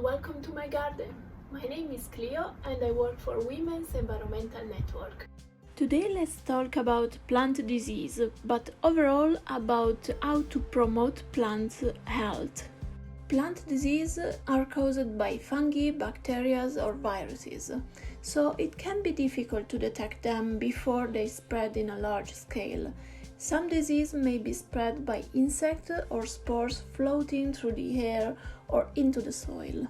welcome to my garden. My name is Clyo and I work for Women's Environmental Network. Today let's talk about plant disease, but overall about how to promote plant health. Plant disease are caused by fungi, bacteria or viruses, so it can be difficult to detect them before they spread in a large scale. Some disease may be spread by insects or spores floating through the air or into the soil.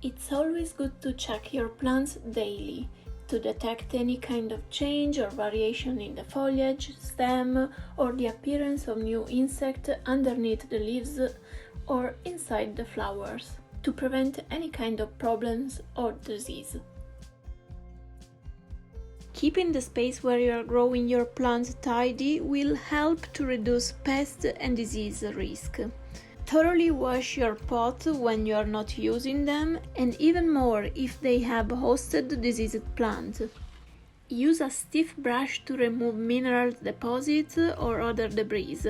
It's always good to check your plants daily to detect any kind of change or variation in the foliage, stem, or the appearance of new insects underneath the leaves or inside the flowers, to prevent any kind of problems or disease. Keeping the space where you are growing your plants tidy will help to reduce pest and disease risk. Thoroughly wash your pot when you are not using them, and even more if they have hosted diseased plants. Use a stiff brush to remove mineral deposits or other debris.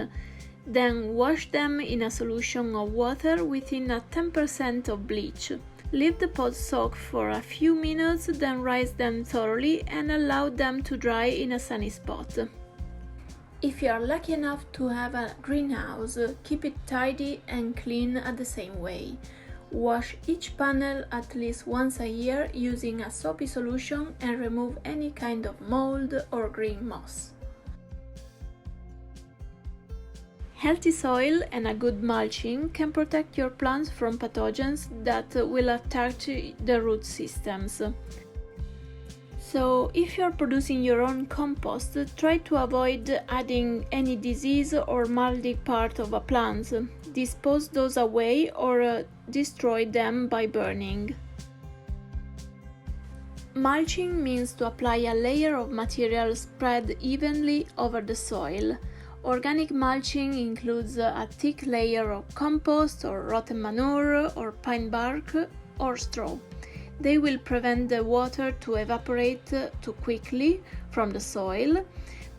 Then wash them in a solution of water within a 10% of bleach. Leave the pot soak for a few minutes, then rinse them thoroughly and allow them to dry in a sunny spot. If you are lucky enough to have a greenhouse, keep it tidy and clean at the same way. Wash each panel at least once a year using a soapy solution and remove any kind of mold or green moss. Healthy soil and a good mulching can protect your plants from pathogens that will attack the root systems. So, if you are producing your own compost, try to avoid adding any disease or moldy part of a plant. Dispose those away or destroy them by burning. Mulching means to apply a layer of material spread evenly over the soil. Organic mulching includes a thick layer of compost or rotten manure or pine bark or straw. They will prevent the water to evaporate too quickly from the soil,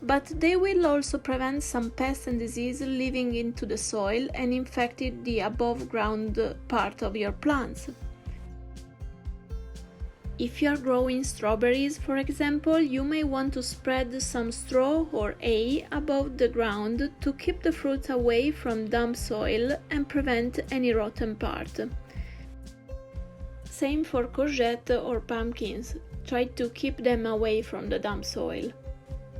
but they will also prevent some pests and disease leaving into the soil and infecting the above ground part of your plants. If you are growing strawberries, for example, you may want to spread some straw or hay above the ground to keep the fruit away from damp soil and prevent any rotten part. Same for courgette or pumpkins. Try to keep them away from the damp soil.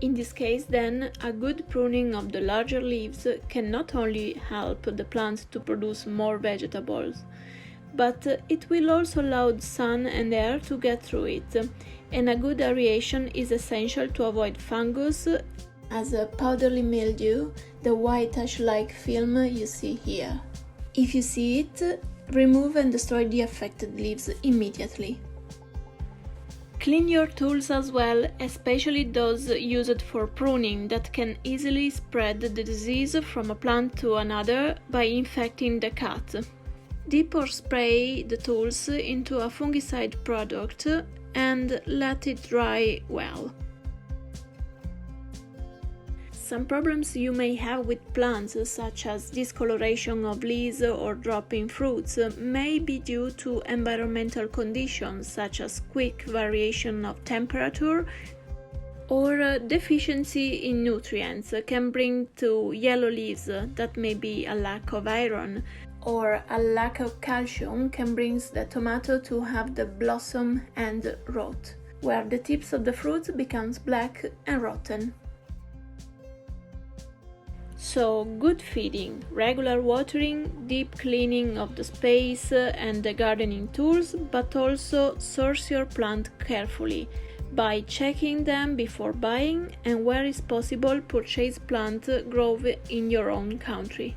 In this case, then, a good pruning of the larger leaves can not only help the plant to produce more vegetables, but it will also allow sun and air to get through it, and a good aeration is essential to avoid fungus as a powdery mildew, the white ash-like film you see here. If you see it, remove and destroy the affected leaves immediately. Clean your tools as well, especially those used for pruning that can easily spread the disease from a plant to another by infecting the cut. Dip or spray the tools into a fungicide product and let it dry well. Some problems you may have with plants, such as discoloration of leaves or dropping fruits, may be due to environmental conditions such as quick variation of temperature or deficiency in nutrients can bring to yellow leaves. That may be a lack of iron, or a lack of calcium can bring the tomato to have the blossom and rot, where the tips of the fruit becomes black and rotten. So, good feeding, regular watering, deep cleaning of the space and the gardening tools, but also source your plant carefully by checking them before buying, and where is possible purchase plant grown in your own country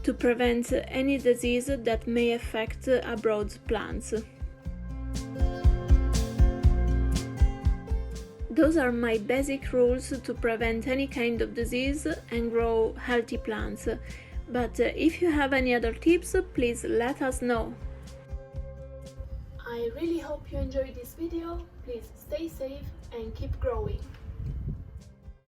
to prevent any disease that may affect abroad plants. Those are my basic rules to prevent any kind of disease and grow healthy plants. But if you have any other tips, please let us know. I really hope you enjoyed this video. Please stay safe and keep growing.